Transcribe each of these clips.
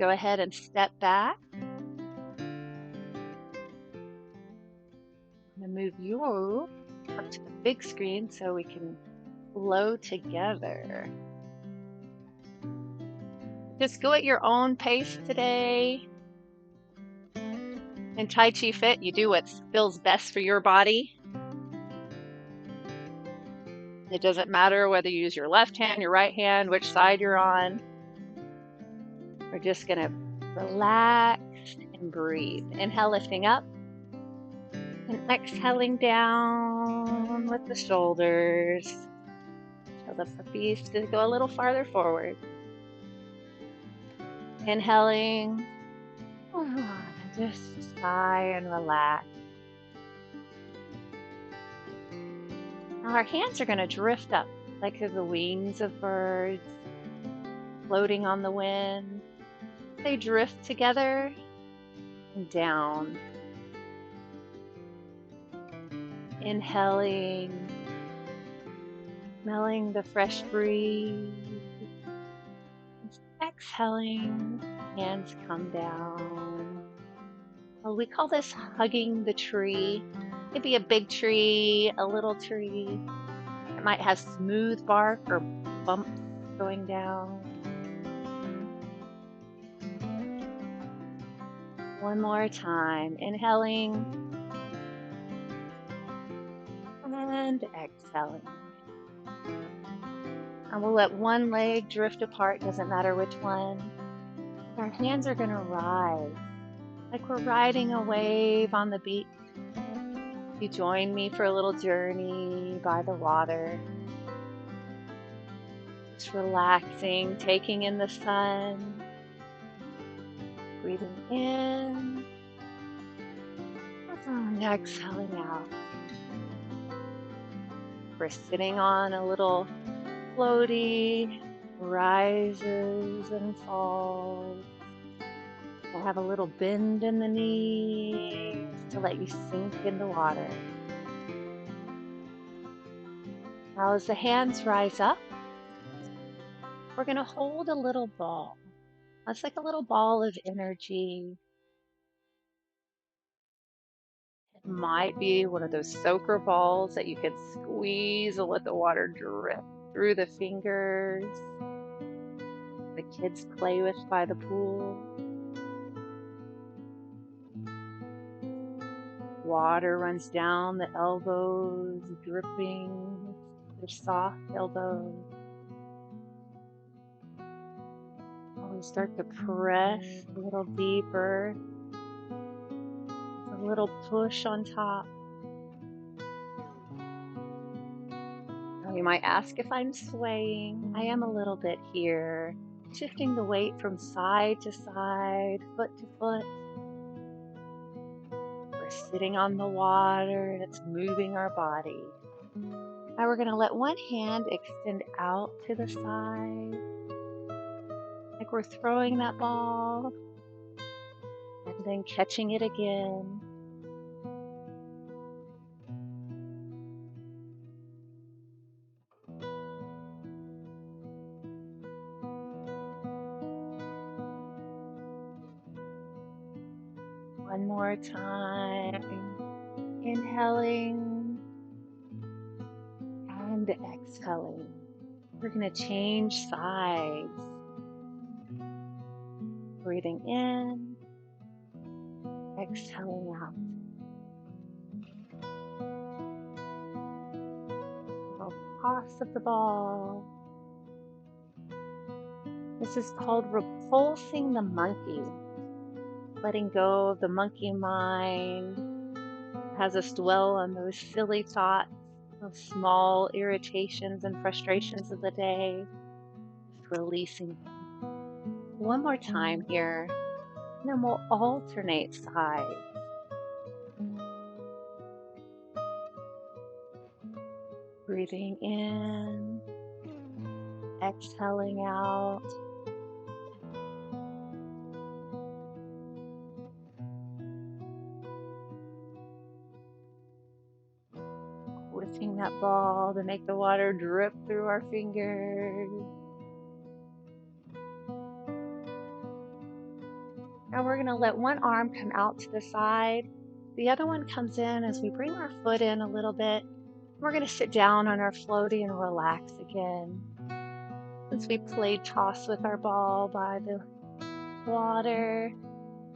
Go ahead and step back. I'm going to move you up to the big screen so we can flow together. Just go at your own pace today. In Tai Chi Fit, you do what feels best for your body. It doesn't matter whether you use your left hand, your right hand, which side you're on. We're just going to relax and breathe. Inhale, lifting up. And exhaling down with the shoulders. Tell the puppies to go a little farther forward. Inhaling. Just sigh and relax. Now our hands are going to drift up like the wings of birds floating on the wind. They drift together and down. Inhaling, smelling the fresh breeze. Exhaling, hands come down. Well, we call this hugging the tree. It could be a big tree, a little tree. It might have smooth bark or bumps going down. One more time. Inhaling and exhaling. And we'll let one leg drift apart, doesn't matter which one. Our hands are going to rise like we're riding a wave on the beach. You join me for a little journey by the water. Just relaxing, taking in the sun. Breathing in. And exhaling out. We're sitting on a little floaty, rises and falls. We'll have a little bend in the knees to let you sink in the water. Now as the hands rise up, we're going to hold a little ball. That's like a little ball of energy. It might be one of those soaker balls that you can squeeze and let the water drip through the fingers. The kids play with by the pool. Water runs down the elbows, dripping your soft elbows. We start to press a little deeper. A little push on top. Now you might ask if I'm swaying. I am a little bit here, shifting the weight from side to side, foot to foot. We're sitting on the water and it's moving our body. Now we're going to let one hand extend out to the side, like we're throwing that ball, and then catching it again. One more time. Inhaling and exhaling. We're going to change sides. Breathing in, exhaling out. Little toss of the ball. This is called repulsing the monkey. Letting go of the monkey mind. Has us dwell on those silly thoughts, those small irritations and frustrations of the day. Just releasing them. One more time here. And then we'll alternate sides. Breathing in, exhaling out. Lifting that ball to make the water drip through our fingers. Now we're going to let one arm come out to the side. The other one comes in as we bring our foot in a little bit. We're going to sit down on our floaty and relax again. Since we played toss with our ball by the water,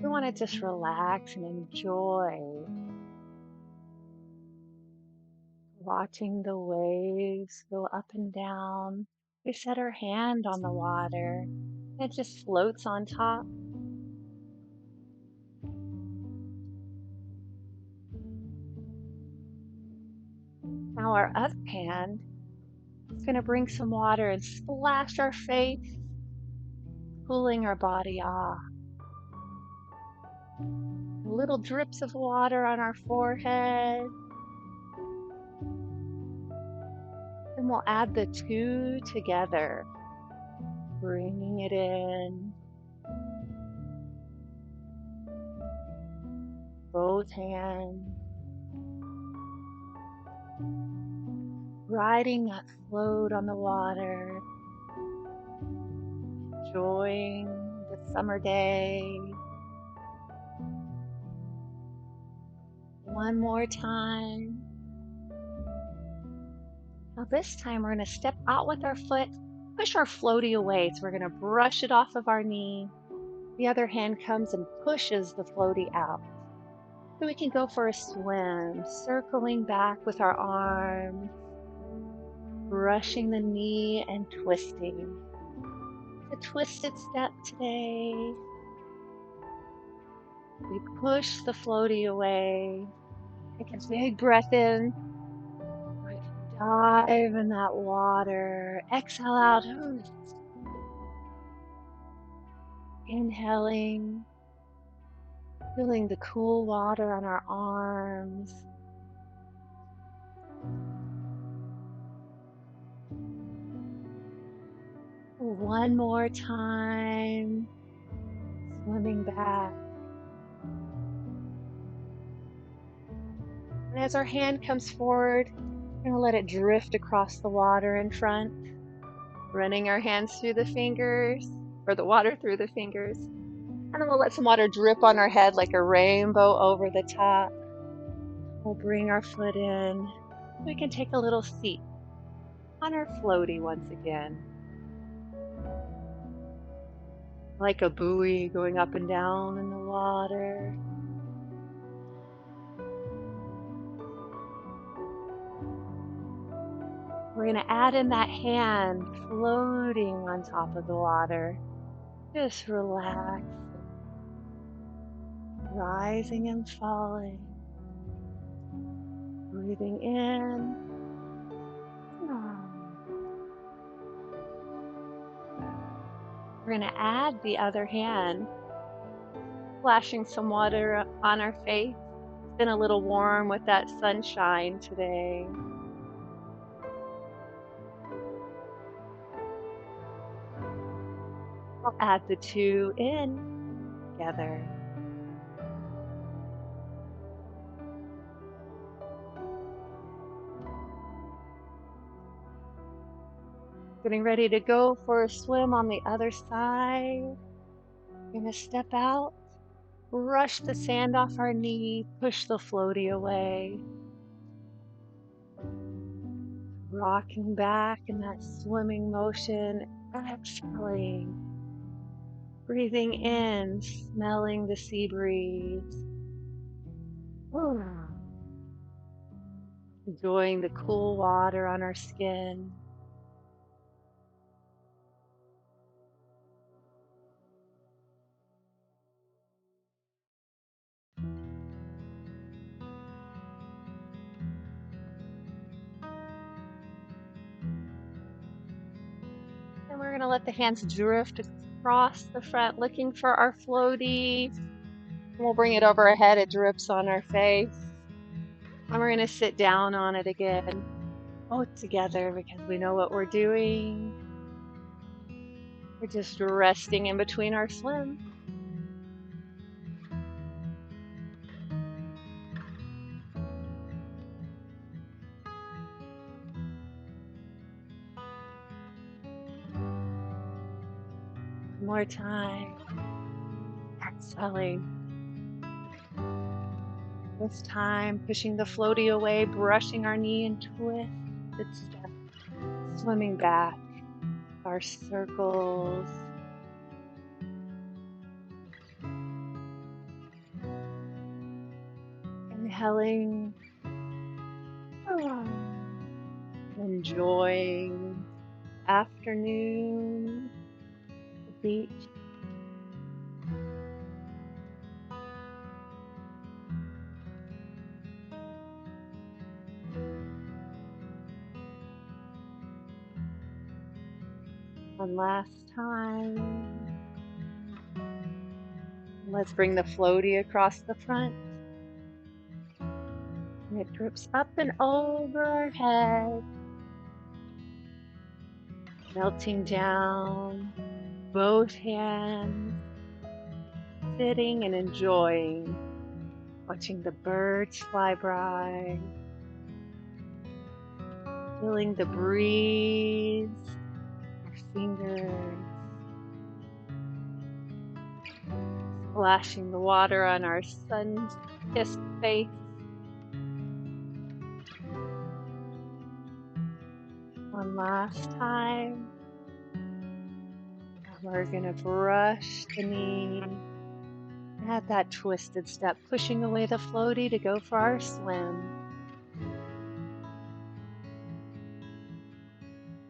we want to just relax and enjoy watching the waves go up and down. We set our hand on the water. It just floats on top. Now our other hand is going to bring some water and splash our face, cooling our body off. Little drips of water on our forehead. And we'll add the two together, bringing it in. Both hands. Riding that float on the water. Enjoying the summer day. One more time. Now this time we're going to step out with our foot, push our floaty away. So we're going to brush it off of our knee. The other hand comes and pushes the floaty out. So we can go for a swim, circling back with our arms, brushing the knee and twisting. A twisted step today. We push the floaty away. Take a big breath in. Dive in that water. Exhale out. Inhaling. Feeling the cool water on our arms. One more time. Swimming back. And as our hand comes forward, we're going to let it drift across the water in front, running our hands through the fingers, or the water through the fingers. And then we'll let some water drip on our head like a rainbow over the top. We'll bring our foot in. We can take a little seat on our floaty once again. Like a buoy going up and down in the water. We're going to add in that hand floating on top of the water. Just relax. Rising and falling. Breathing in. We're going to add the other hand, splashing some water on our face. It's been a little warm with that sunshine today. We'll add the two in together. Getting ready to go for a swim on the other side. Gonna step out, brush the sand off our knee, push the floaty away. Rocking back in that swimming motion, exhaling. Breathing in, smelling the sea breeze. Enjoying the cool water on our skin. And we're going to let the hands drift across the front, looking for our floaty. We'll bring it over our head. It drips on our face. And we're going to sit down on it again, both together, because we know what we're doing. We're just resting in between our swim. One more time. exhaling. This time, pushing the floaty away, brushing our knee and twisted step, swimming back our circles. Inhaling, enjoying afternoon, the beach. One last time. Let's bring the floaty across the front. And it drips up and over our head, melting down, both hands, sitting and enjoying, watching the birds fly by, feeling the breeze, our fingers, splashing the water on our sun-kissed face. One last time. We're gonna brush the knee. At that twisted step, pushing away the floaty to go for our swim.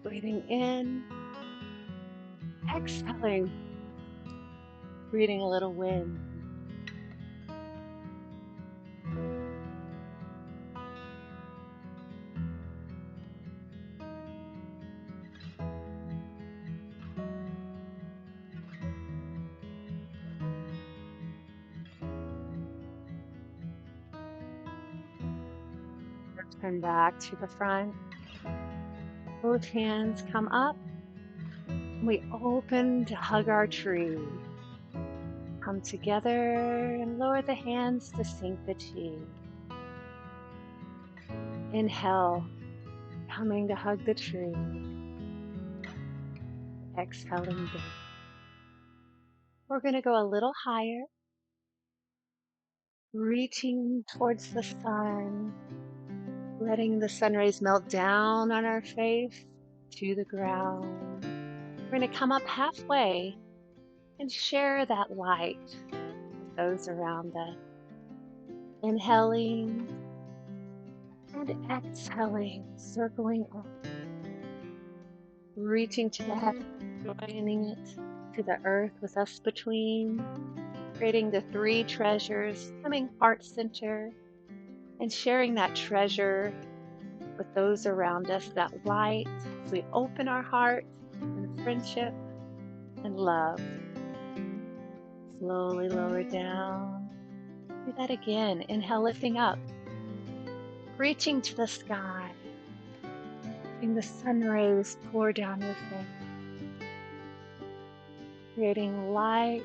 Breathing in, exhaling, breathing a little wind. Turn back to the front. Both hands come up. We open to hug our tree. Come together and lower the hands to sink the chi. Inhale, coming to hug the tree. Exhaling down. We're going to go a little higher, reaching towards the sun, letting the sun rays melt down on our face to the ground. We're going to come up halfway and share that light with those around us. Inhaling and exhaling, circling up, reaching to the heaven, joining it to the earth with us between, creating the three treasures, coming heart center, and sharing that treasure with those around us, that light, as we open our heart in friendship and love. Slowly lower down. Do that again. Inhale, lifting up, reaching to the sky, letting the sun rays pour down your face, creating light,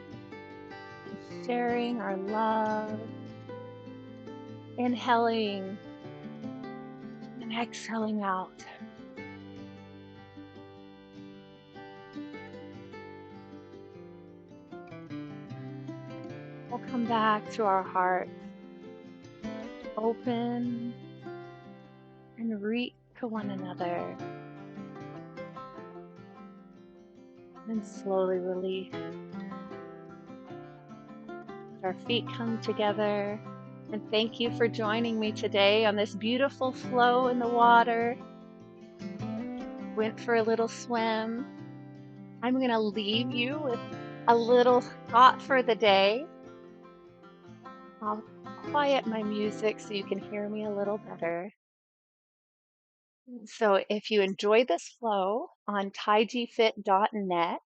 sharing our love. Inhaling and exhaling out. We'll come back to our heart, open and reach to one another. And slowly release. Our feet come together. And thank you for joining me today on this beautiful flow in the water. Went for a little swim. I'm going to leave you with a little thought for the day. I'll quiet my music so you can hear me a little better. So if you enjoy this flow on taijifit.net,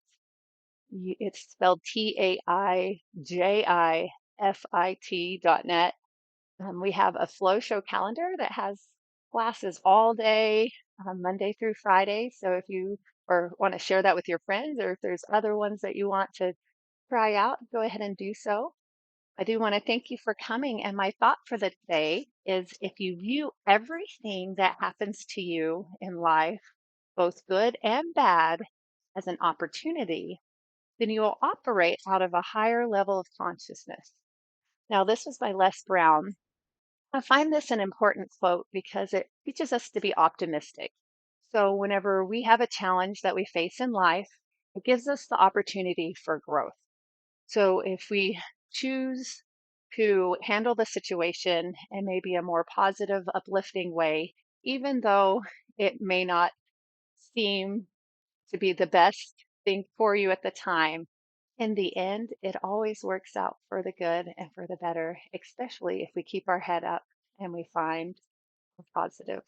it's spelled TAIJIFIT.net. We have a flow show calendar that has classes all day, Monday through Friday. So if you want to share that with your friends, or if there's other ones that you want to try out, go ahead and do so. I do want to thank you for coming. And my thought for the day is, if you view everything that happens to you in life, both good and bad, as an opportunity, then you will operate out of a higher level of consciousness. Now, this was by Les Brown. I find this an important quote because it teaches us to be optimistic. So, whenever we have a challenge that we face in life, it gives us the opportunity for growth. So, if we choose to handle the situation in maybe a more positive, uplifting way, even though it may not seem to be the best thing for you at the time, in the end, it always works out for the good and for the better, especially if we keep our head up and we find a positive.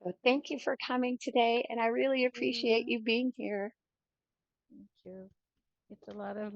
So thank you for coming today, and I really appreciate you. you being here. Thank you. It's a lot of